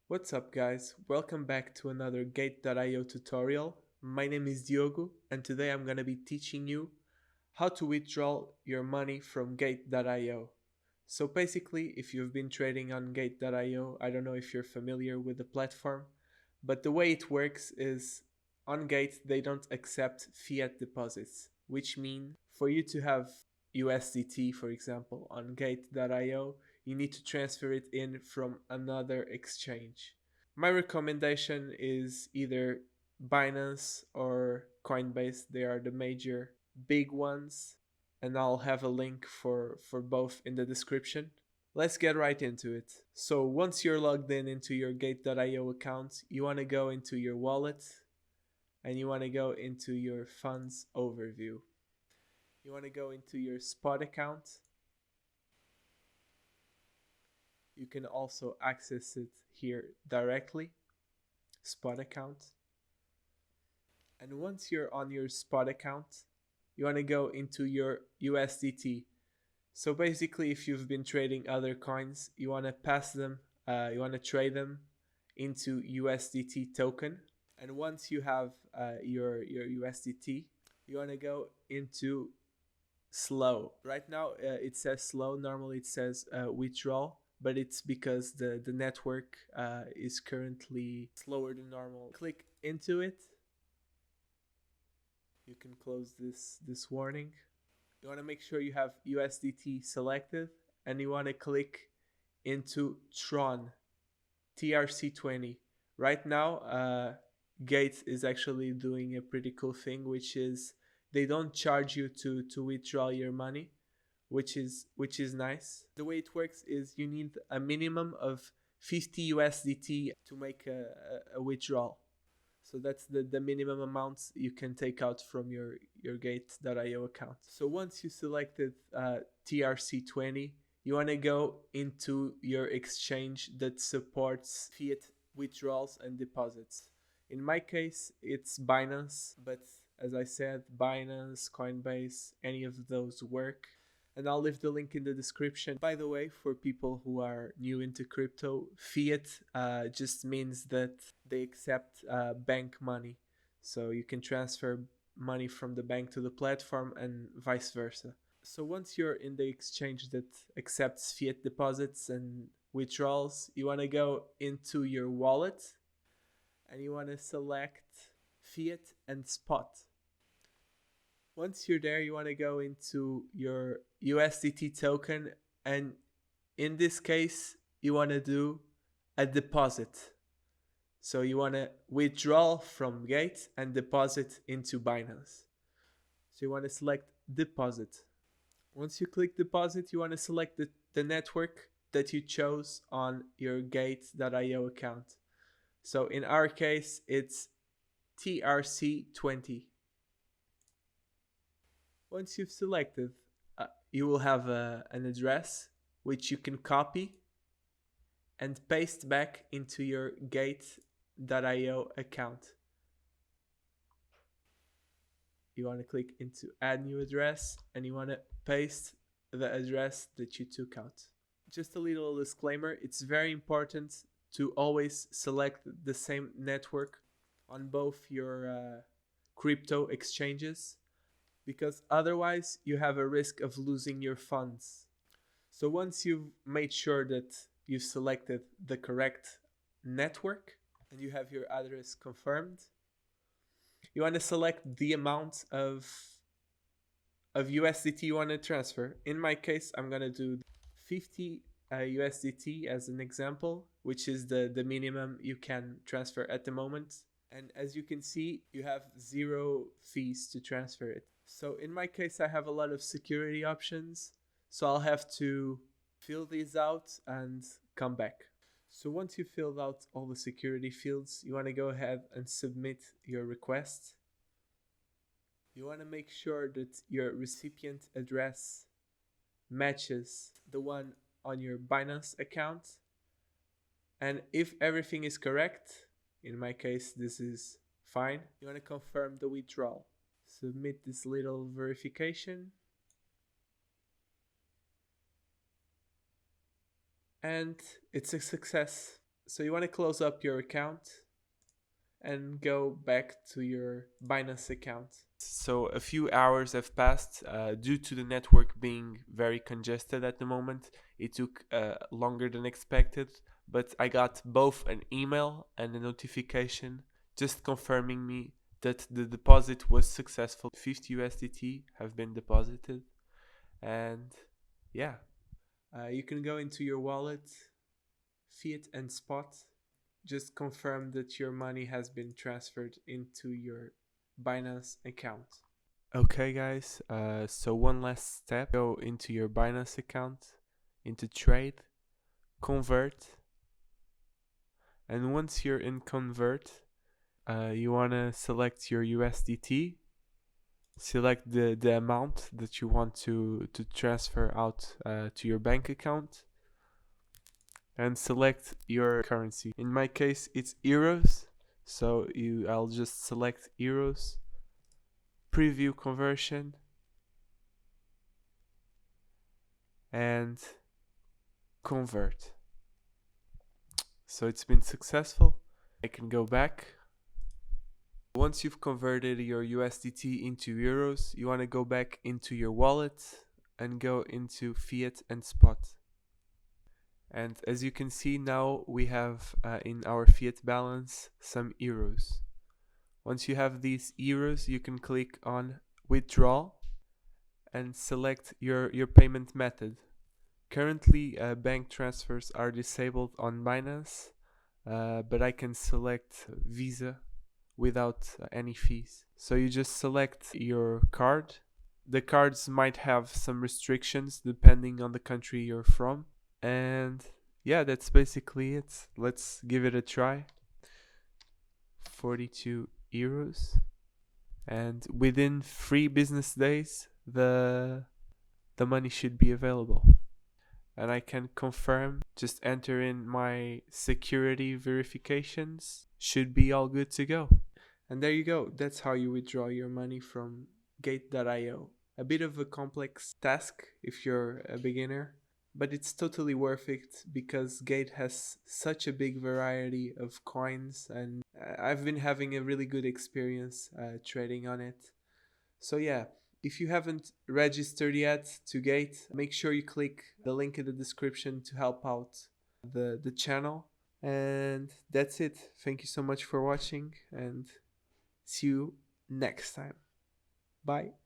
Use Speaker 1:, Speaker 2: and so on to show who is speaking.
Speaker 1: What's up guys, welcome back to another Gate.io tutorial. My name is Diogo and today I'm going to be teaching you how to withdraw your money from Gate.io. So basically, if you've been trading on Gate.io, I don't know if you're familiar with the platform, but the way it works is on Gate they don't accept fiat deposits, which mean for you to have USDT, for example, on Gate.io, you need to transfer it in from another exchange. My recommendation is either Binance or Coinbase. They are the major big ones, and I'll have a link for both in the description. Let's get right into it. So once you're logged in into your Gate.io account, you want to go into your wallet and you want to go into your funds overview. You want to go into your spot account. You can also access it here directly, spot account. And once you're on your spot account, you want to go into your USDT. So basically, if you've been trading other coins, you want to pass them, you want to trade them into USDT token. And once you have your USDT, you want to go into slow. Right now, it says slow. Normally, it says withdrawal, but it's because the network is currently slower than normal. Click into it. You can close this warning. You want to make sure you have USDT selected and you want to click into Tron TRC20. Right now, Gates is actually doing a pretty cool thing, which is they don't charge you to withdraw your money, which is nice. The way it works is you need a minimum of 50 USDT to make a withdrawal. So that's the minimum amounts you can take out from your Gate.io account. So once you selected TRC20, you want to go into your exchange that supports fiat withdrawals and deposits. In my case, it's Binance, but as I said, Binance, Coinbase, any of those work. And I'll leave the link in the description. By the way, for people who are new into crypto, fiat just means that they accept bank money. So you can transfer money from the bank to the platform and vice versa. So once you're in the exchange that accepts fiat deposits and withdrawals, you want to go into your wallet and you want to select fiat and spot. Once you're there, you want to go into your USDT token, and in this case, you want to do a deposit. So you want to withdraw from Gate and deposit into Binance. So you want to select deposit. Once you click deposit, you want to select the network that you chose on your Gate.io account. So in our case, it's TRC20. Once you've selected, you will have an address which you can copy and paste back into your Gate.io account. You want to click into add new address and you want to paste the address that you took out. Just a little disclaimer, it's very important to always select the same network on both your crypto exchanges, because otherwise you have a risk of losing your funds. So once you've made sure that you've selected the correct network and you have your address confirmed, you want to select the amount of USDT you want to transfer. In my case, I'm going to do 50 USDT as an example, which is the minimum you can transfer at the moment. And as you can see, you have 0 fees to transfer it. So in my case, I have a lot of security options. So I'll have to fill these out and come back. So once you filled out all the security fields, you want to go ahead and submit your request. You want to make sure that your recipient address matches the one on your Binance account. And if everything is correct, in my case, this is fine, you want to confirm the withdrawal. Submit this little verification. And it's a success. So you want to close up your account and go back to your Binance account. So a few hours have passed due to the network being very congested at the moment. It took longer than expected, but I got both an email and a notification just confirming me that the deposit was successful. 50 USDT have been deposited, and yeah, you can go into your wallet, fiat and spot. Just confirm that your money has been transferred into your Binance account. Okay, guys, so one last step. Go into your Binance account, into trade, convert, and once you're in convert, you want to select your USDT, select the amount that you want to transfer out to your bank account, and select your currency. In my case, it's euros, so I'll just select euros, preview conversion, and convert. So it's been successful. I can go back. Once you've converted your USDT into euros, you want to go back into your wallet and go into fiat and spot. And as you can see now, we have in our fiat balance some euros. Once you have these euros, you can click on withdraw and select your payment method. Currently, bank transfers are disabled on Binance, but I can select Visa without any fees. So you just select your card. The cards might have some restrictions depending on the country you're from. And yeah, that's basically it. Let's give it a try. 42 euros. And within 3 business days, the money should be available. And I can confirm, just enter in my security verifications, should be all good to go. And there you go. That's how you withdraw your money from Gate.io. A bit of a complex task if you're a beginner, but it's totally worth it because Gate has such a big variety of coins, and I've been having a really good experience trading on it. So yeah, if you haven't registered yet to Gate, make sure you click the link in the description to help out the channel. And that's it. Thank you so much for watching, and see you next time. Bye.